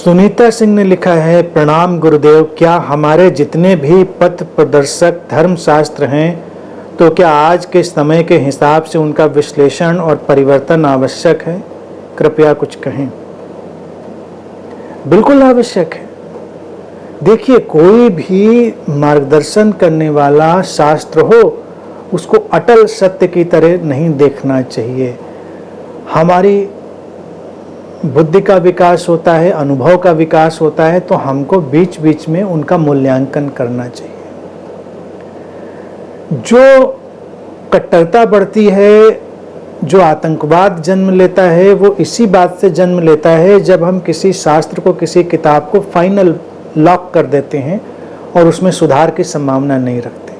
सुनीता सिंह ने लिखा है, प्रणाम गुरुदेव, क्या हमारे जितने भी पथ प्रदर्शक धर्मशास्त्र हैं तो क्या आज के समय के हिसाब से उनका विश्लेषण और परिवर्तन आवश्यक है? कृपया कुछ कहें। बिल्कुल आवश्यक है। देखिए, कोई भी मार्गदर्शन करने वाला शास्त्र हो उसको अटल सत्य की तरह नहीं देखना चाहिए। हमारी बुद्धि का विकास होता है, अनुभव का विकास होता है, तो हमको बीच बीच में उनका मूल्यांकन करना चाहिए। जो कट्टरता बढ़ती है, जो आतंकवाद जन्म लेता है, वो इसी बात से जन्म लेता है जब हम किसी शास्त्र को, किसी किताब को फाइनल लॉक कर देते हैं और उसमें सुधार की संभावना नहीं रखते।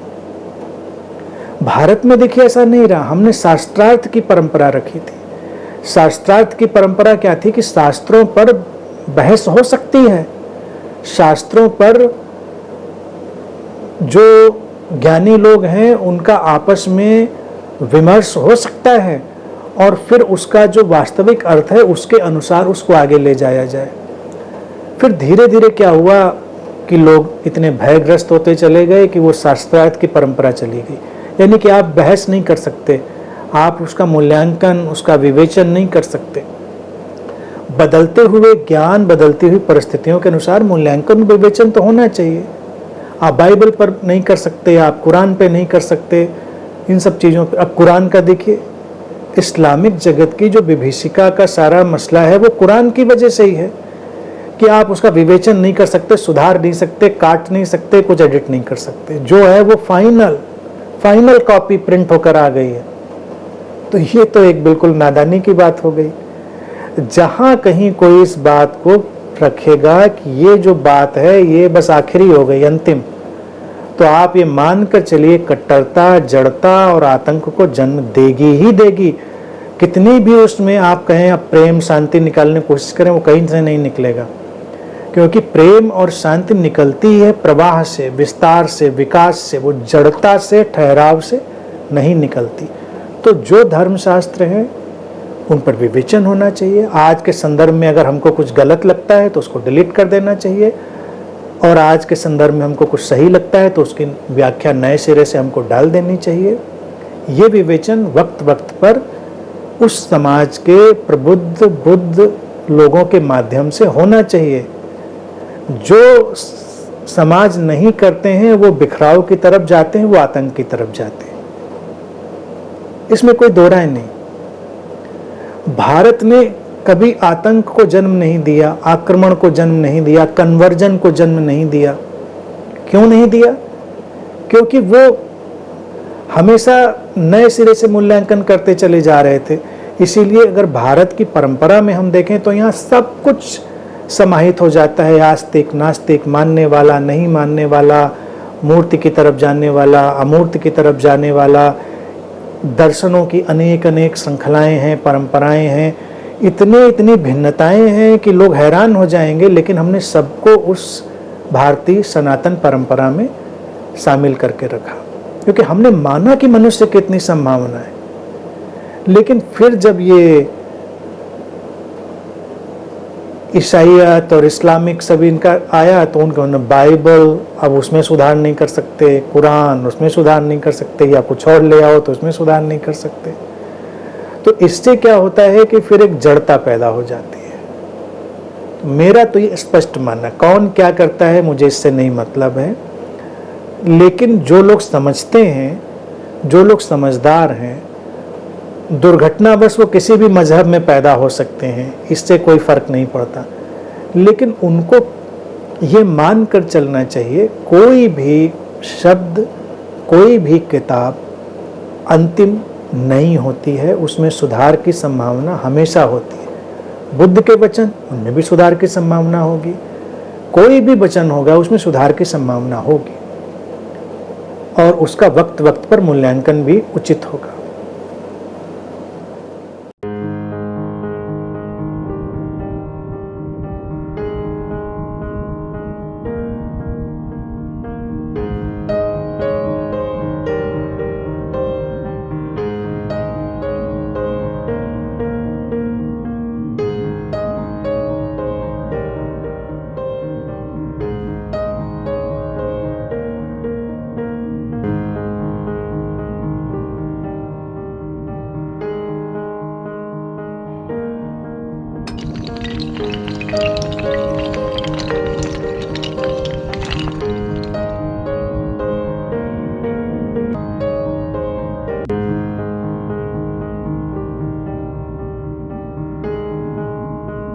भारत में देखिए ऐसा नहीं रहा। हमने शास्त्रार्थ की परंपरा रखी थी। शास्त्रार्थ की परंपरा क्या थी कि शास्त्रों पर बहस हो सकती है, शास्त्रों पर जो ज्ञानी लोग हैं उनका आपस में विमर्श हो सकता है और फिर उसका जो वास्तविक अर्थ है उसके अनुसार उसको आगे ले जाया जाए। फिर धीरे धीरे क्या हुआ कि लोग इतने भयग्रस्त होते चले गए कि वो शास्त्रार्थ की परंपरा चली गई। यानी कि आप बहस नहीं कर सकते, आप उसका मूल्यांकन, उसका विवेचन नहीं कर सकते। बदलते हुए ज्ञान, बदलती हुई परिस्थितियों के अनुसार मूल्यांकन विवेचन तो होना चाहिए। आप बाइबल पर नहीं कर सकते, आप कुरान पे नहीं कर सकते, इन सब चीज़ों पे। अब कुरान का देखिए, इस्लामिक जगत की जो विभीषिका का सारा मसला है वो कुरान की वजह से ही है कि आप उसका विवेचन नहीं कर सकते, सुधार नहीं सकते, काट नहीं सकते, कुछ एडिट नहीं कर सकते। जो है वो फाइनल कॉपी प्रिंट होकर आ गई है। तो ये तो एक बिल्कुल नादानी की बात हो गई। जहां कहीं कोई इस बात को रखेगा कि ये जो बात है ये बस आखिरी हो गई, अंतिम, तो आप ये मानकर चलिए कट्टरता, जड़ता और आतंक को जन्म देगी ही देगी। कितनी भी उसमें आप कहें अब प्रेम शांति निकालने की कोशिश करें, वो कहीं से नहीं निकलेगा। क्योंकि प्रेम और शांति निकलती है प्रवाह से, विस्तार से, विकास से, वो जड़ता से, ठहराव से नहीं निकलती। तो जो धर्मशास्त्र है उन पर विवेचन होना चाहिए। आज के संदर्भ में अगर हमको कुछ गलत लगता है तो उसको डिलीट कर देना चाहिए, और आज के संदर्भ में हमको कुछ सही लगता है तो उसकी व्याख्या नए सिरे से हमको डाल देनी चाहिए। ये विवेचन वक्त वक्त पर उस समाज के प्रबुद्ध बुद्ध लोगों के माध्यम से होना चाहिए। जो समाज नहीं करते हैं वो बिखराव की तरफ जाते हैं, वो आतंक की तरफ जाते हैं, इसमें कोई दो राय नहीं। भारत ने कभी आतंक को जन्म नहीं दिया, आक्रमण को जन्म नहीं दिया, कन्वर्जन को जन्म नहीं दिया। क्यों नहीं दिया? क्योंकि वो हमेशा नए सिरे से मूल्यांकन करते चले जा रहे थे। इसीलिए अगर भारत की परंपरा में हम देखें तो यहाँ सब कुछ समाहित हो जाता है। आस्तिक, नास्तिक, मानने वाला, नहीं मानने वाला, मूर्ति की तरफ जाने वाला, अमूर्त की तरफ जाने वाला, दर्शनों की अनेक अनेक श्रृंखलाएं हैं, परंपराएं हैं, इतनी भिन्नताएं हैं कि लोग हैरान हो जाएंगे। लेकिन हमने सबको उस भारतीय सनातन परंपरा में शामिल करके रखा, क्योंकि हमने माना कि मनुष्य की इतनी संभावना है। लेकिन फिर जब ये ईसाईयत और इस्लामिक सब इनका आया तो उन्होंने बाइबल, अब उसमें सुधार नहीं कर सकते, कुरान उसमें सुधार नहीं कर सकते, या कुछ और ले आओ तो उसमें सुधार नहीं कर सकते। तो इससे क्या होता है कि फिर एक जड़ता पैदा हो जाती है। तो मेरा तो ये स्पष्ट मानना, कौन क्या करता है मुझे इससे नहीं मतलब है, लेकिन जो लोग समझते हैं, जो लोग समझदार हैं, दुर्घटनावश वो किसी भी मजहब में पैदा हो सकते हैं, इससे कोई फर्क नहीं पड़ता। लेकिन उनको ये मान कर चलना चाहिए, कोई भी शब्द, कोई भी किताब अंतिम नहीं होती है, उसमें सुधार की संभावना हमेशा होती है। बुद्ध के वचन, उनमें भी सुधार की संभावना होगी। कोई भी वचन होगा उसमें सुधार की संभावना होगी, और उसका वक्त वक्त पर मूल्यांकन भी उचित होगा।